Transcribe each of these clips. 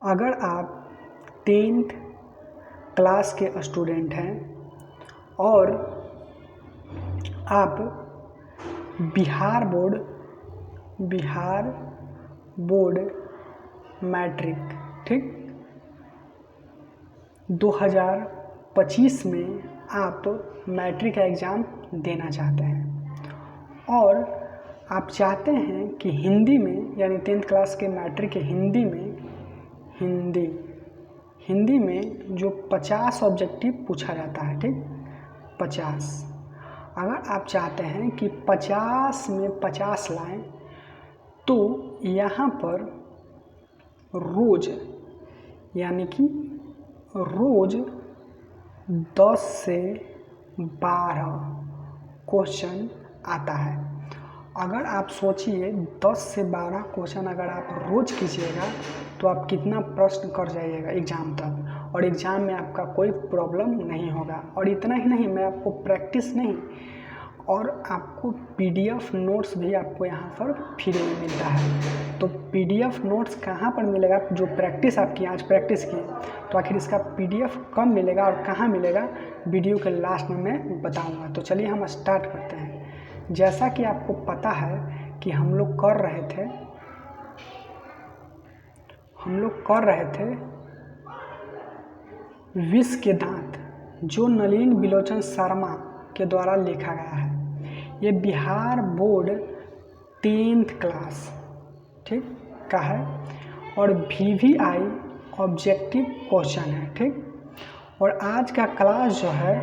अगर आप 10th class के स्टूडेंट हैं और आप बिहार बोर्ड मैट्रिक ठीक 2025 में आप मैट्रिक का एग्ज़ाम देना चाहते हैं और आप चाहते हैं कि हिंदी में यानी 10th क्लास के मैट्रिक के हिंदी में जो 50 ऑब्जेक्टिव पूछा जाता है ठीक 50। अगर आप चाहते हैं कि 50 में 50 लाएं तो यहाँ पर रोज़ यानी कि रोज़ 10 से 12 क्वेश्चन आता है। अगर आप सोचिए 10 से 12 क्वेश्चन अगर आप रोज़ कीजिएगा तो आप कितना प्रश्न कर जाइएगा एग्ज़ाम तक, और एग्ज़ाम में आपका कोई प्रॉब्लम नहीं होगा। और इतना ही नहीं, मैं आपको प्रैक्टिस नहीं और आपको PDF नोट्स भी आपको यहाँ पर फ्री में मिलता है। तो PDF नोट्स कहाँ पर मिलेगा? जो प्रैक्टिस आपकी आज प्रैक्टिस की तो आखिर इसका PDF कब मिलेगा और कहाँ मिलेगा, वीडियो के लास्ट में मैं बताऊँगा। तो चलिए हम स्टार्ट करते हैं। जैसा कि आपको पता है कि हम लोग कर रहे थे विष के दांत, जो नलिन बिलोचन शर्मा के द्वारा लिखा गया है। ये बिहार बोर्ड 10th क्लास ठीक का है और VVI ऑब्जेक्टिव क्वेश्चन है ठीक। और आज का क्लास जो है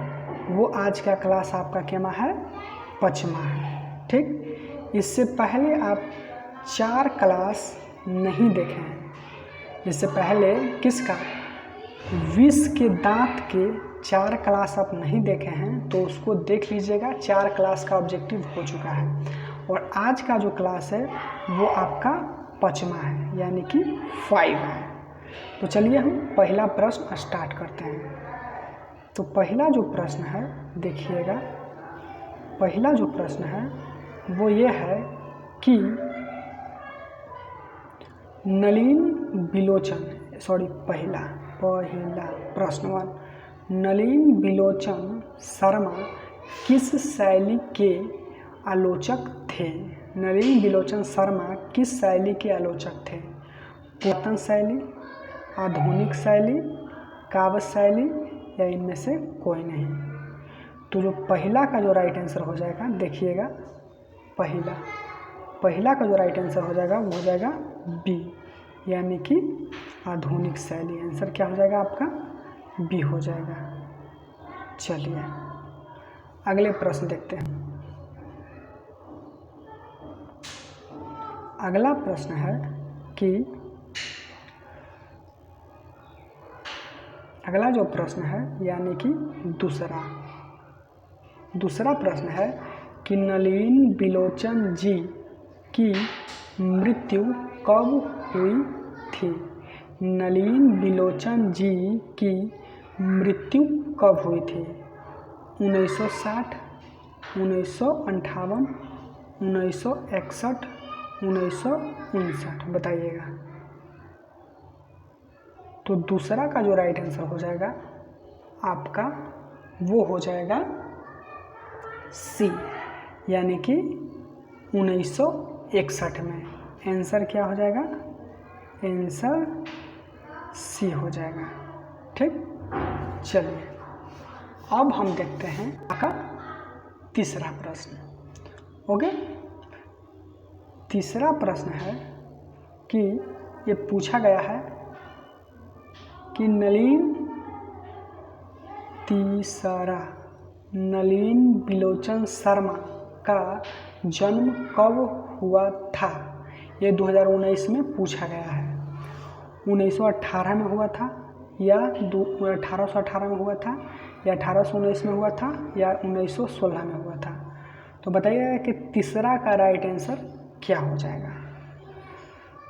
वो आज का क्लास आपका क्या है, 5वां है ठीक। इससे पहले आप 4 क्लास नहीं देखे हैं। इससे पहले किसका, विष के दांत के 4 क्लास आप नहीं देखे हैं तो उसको देख लीजिएगा। 4 क्लास का ऑब्जेक्टिव हो चुका है और आज का जो क्लास है वो आपका 5वां है यानी कि 5 है। तो चलिए हम पहला प्रश्न स्टार्ट करते हैं। तो पहला जो प्रश्न है देखिएगा, पहला जो प्रश्न है वो ये है कि नलिन बिलोचन पहला प्रश्न 1, नलिन बिलोचन शर्मा किस शैली के आलोचक थे? नलिन बिलोचन शर्मा किस शैली के आलोचक थे? पुरातन शैली, आधुनिक शैली, काव्य शैली या इनमें से कोई नहीं? तो जो पहला का जो राइट आंसर हो जाएगा देखिएगा, पहला का जो राइट आंसर हो जाएगा वो हो जाएगा B यानी कि आधुनिक शैली। आंसर क्या हो जाएगा आपका? B हो जाएगा। चलिए अगले प्रश्न देखते हैं। अगला प्रश्न है कि अगला जो प्रश्न है यानी कि दूसरा प्रश्न है कि नलिन बिलोचन जी की मृत्यु कब हुई थी? नलिन बिलोचन जी की मृत्यु कब हुई थी? 1960, 1958, 1961, 1959 बताइएगा। तो दूसरा का जो राइट आंसर हो जाएगा आपका वो हो जाएगा C यानी कि 1961 में। आंसर क्या हो जाएगा? आंसर C हो जाएगा ठीक। चलिए अब हम देखते हैं आपका तीसरा प्रश्न। ओके, तीसरा प्रश्न है कि ये पूछा गया है कि नलिन बिलोचन शर्मा का जन्म कब हुआ था? ये 2019 में पूछा गया है। 1918 में हुआ था या 1818 में हुआ था या 1819 में हुआ था या 1916 में हुआ था? तो बताइएगा कि तीसरा का राइट आंसर क्या हो जाएगा।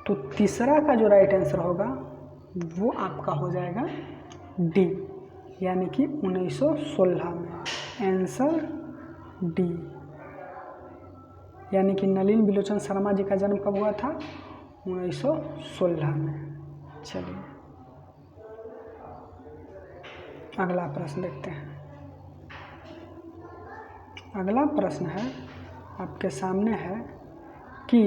तो तीसरा का जो राइट आंसर होगा वो आपका हो जाएगा D यानी कि 1916 में। आंसर D यानी कि नलिन बिलोचन शर्मा जी का जन्म कब हुआ था? 1916 में। चलिए अगला प्रश्न देखते हैं। अगला प्रश्न है आपके सामने है कि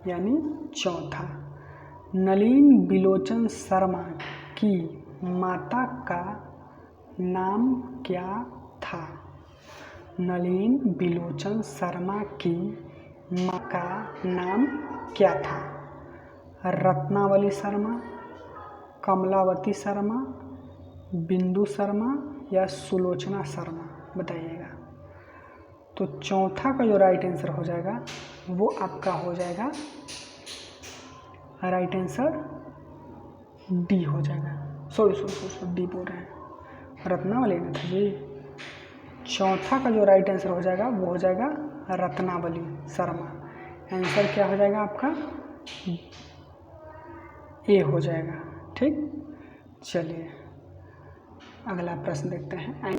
यानी चौथा, नलिन बिलोचन शर्मा की माता का नाम क्या था? नलिन बिलोचन शर्मा की माँ का नाम क्या था? रत्नावली शर्मा, कमलावती शर्मा, बिंदु शर्मा या सुलोचना शर्मा, बताइएगा। तो चौथा का जो राइट आंसर हो जाएगा वो आपका हो जाएगा, राइट आंसर डी हो जाएगा। सॉरी डी बोल रहे हैं, रत्नावली ना था जी। चौथा का जो राइट आंसर हो जाएगा वो हो जाएगा रत्नावली शर्मा। आंसर क्या हो जाएगा आपका? ए हो जाएगा। ठीक, चलिए अगला प्रश्न देखते हैं।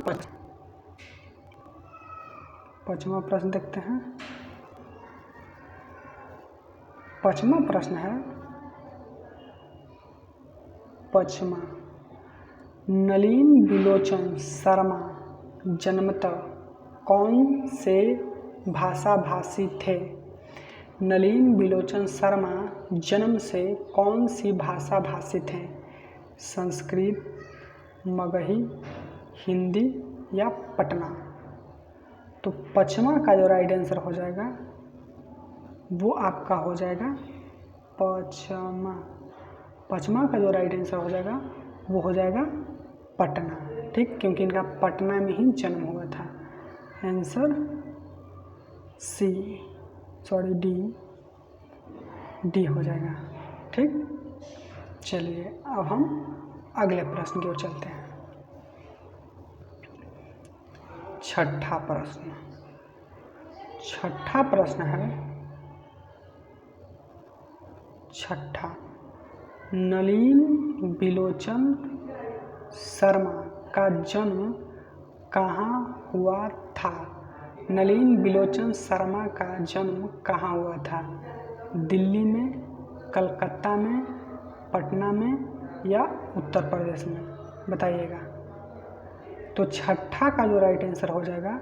पांचवा प्रश्न देखते हैं। पांचवा प्रश्न है, पांचवा, नलिन बिलोचन शर्मा जन्मतः कौन से भाषा भाषी थे? नलिन बिलोचन शर्मा जन्म से कौन सी भाषा भाषी थे? संस्कृत, मगही, हिंदी या पटना? तो पांचवा का जो राइट आंसर हो जाएगा वो आपका हो जाएगा पांचवा का जो राइट आंसर हो जाएगा वो हो जाएगा पटना। ठीक, क्योंकि इनका पटना में ही जन्म हुआ था। आंसर डी हो जाएगा। ठीक, चलिए अब हम अगले प्रश्न की ओर चलते हैं। छठा प्रश्न है, छठा, नलिन बिलोचन शर्मा का जन्म कहाँ हुआ था? नलिन बिलोचन शर्मा का जन्म कहाँ हुआ था? दिल्ली में, कलकत्ता में, पटना में या उत्तर प्रदेश में, बताइएगा। तो छठा का जो राइट आंसर हो जाएगा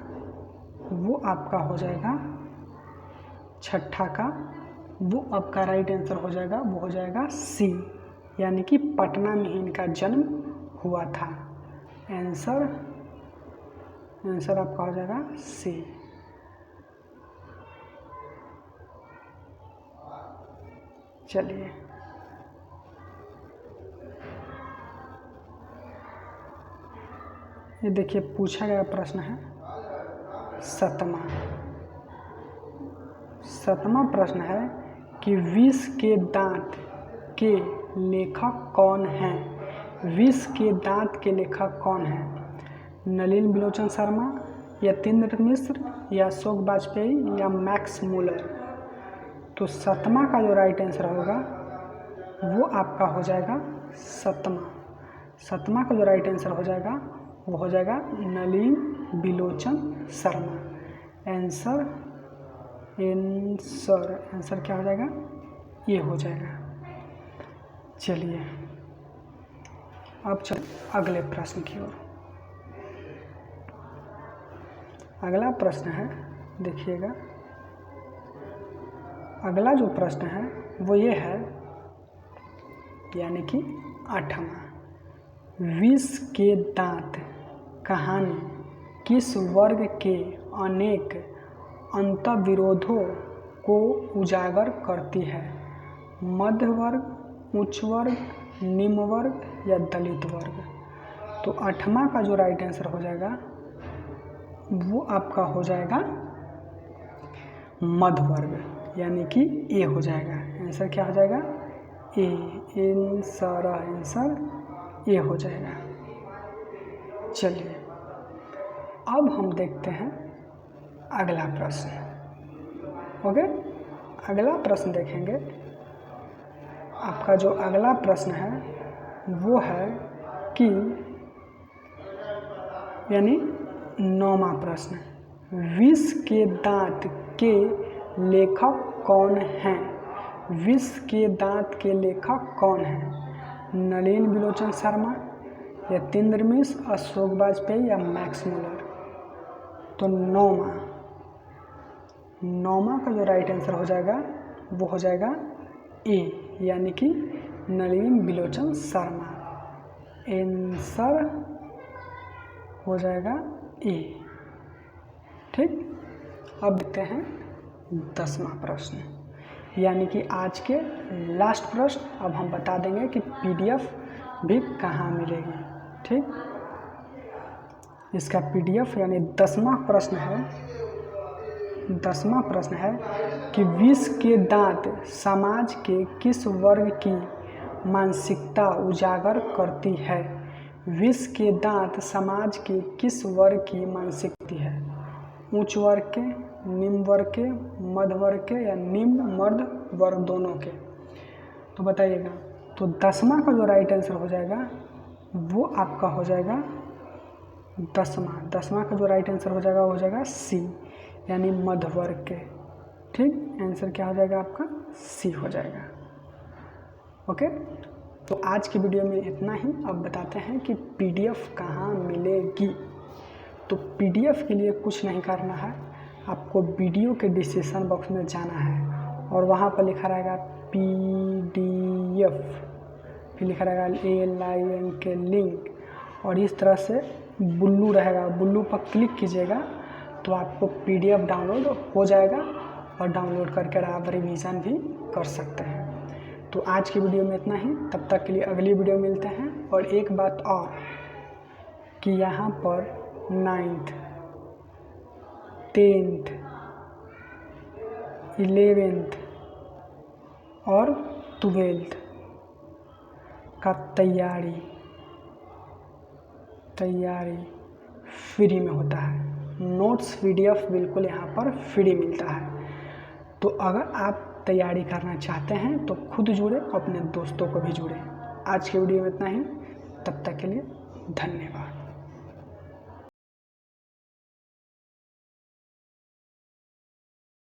वो आपका हो जाएगा, छठा का वो आपका राइट आंसर हो जाएगा वो हो जाएगा सी, यानी कि पटना में ही इनका जन्म हुआ था। आंसर आपका हो जाएगा सी। चलिए ये देखिए पूछा गया प्रश्न है सतमा प्रश्न है कि विष के दांत के लेखक कौन हैं? विष के दांत के लेखक कौन हैं? नलिन बिलोचन शर्मा, यतीन्द्र मिश्र या अशोक वाजपेयी या मैक्स मूलर? तो सतमा का जो राइट आंसर होगा वो आपका हो जाएगा सतमा का जो राइट आंसर हो जाएगा वो हो जाएगा नलिन बिलोचन शर्मा। आंसर क्या हो जाएगा? ये हो जाएगा। चलिए अब अगले प्रश्न की ओर। अगला प्रश्न है, देखिएगा, अगला जो प्रश्न है वो ये है, यानी कि 8वां, विष के दांत कहानी किस वर्ग के अनेक अंतर्विरोधों को उजागर करती है? मध्य वर्ग, उच्च वर्ग, निम्न वर्ग या दलित वर्ग? तो 8वां का जो राइट आंसर हो जाएगा वो आपका हो जाएगा मध्य वर्ग, यानी कि ए हो जाएगा। आंसर क्या हो जाएगा? ए। आंसर ए हो जाएगा। चलिए अब हम देखते हैं अगला प्रश्न। ओके, अगला प्रश्न देखेंगे। आपका जो अगला प्रश्न है वो है कि यानी 9वां प्रश्न, विष के दांत के लेखक कौन हैं? विष के दांत के लेखक कौन हैं? नलिन बिलोचन शर्मा, यतीन्द्र मिश्र, अशोक वाजपेयी या मैक्स मुलर? तो नौमा का जो राइट आंसर हो जाएगा वो हो जाएगा ए, यानी कि नलिन बिलोचन शर्मा। आंसर हो जाएगा ए। ठीक, अब देखते हैं 10वां प्रश्न, यानी कि आज के लास्ट प्रश्न। अब हम बता देंगे कि PDF भी कहाँ मिलेगी। ठीक, इसका PDF यानी 10वां प्रश्न है कि विष के दांत समाज के किस वर्ग की मानसिकता उजागर करती है? विष के दांत समाज के किस वर्ग की मानसिकता है? उच्च वर्ग के, निम्न वर्ग के, मध्य वर्ग के या निम्न मध्य वर्ग दोनों के? तो बताइएगा। तो 10वां का जो राइट आंसर हो जाएगा वो आपका हो जाएगा 10वां का जो राइट आंसर हो जाएगा वो हो जाएगा सी, यानी मध्य वर्ग के। ठीक, आंसर क्या हो जाएगा आपका? सी हो जाएगा। ओके, तो आज की वीडियो में इतना ही। अब बताते हैं कि PDF कहाँ मिलेगी। तो PDF के लिए कुछ नहीं करना है, आपको वीडियो के डिस्क्रिप्शन बॉक्स में जाना है और वहाँ पर लिखा रहेगा PDF, फिर लिखा रहेगा LINK लिंक, और इस तरह से बुल्लू रहेगा, बुल्लू पर क्लिक कीजिएगा तो आपको PDF डाउनलोड हो जाएगा और डाउनलोड करके आप रिवीजन भी कर सकते हैं। तो आज की वीडियो में इतना ही, तब तक के लिए अगली वीडियो मिलते हैं। और एक बात और कि यहाँ पर 9th, 10th, 11th और 12th का तैयारी फ्री में होता है। नोट्स PDF बिल्कुल यहाँ पर फ्री मिलता है। तो अगर आप तैयारी करना चाहते हैं तो खुद जुड़े, अपने दोस्तों को भी जुड़े। आज के वीडियो में इतना ही, तब तक के लिए धन्यवाद।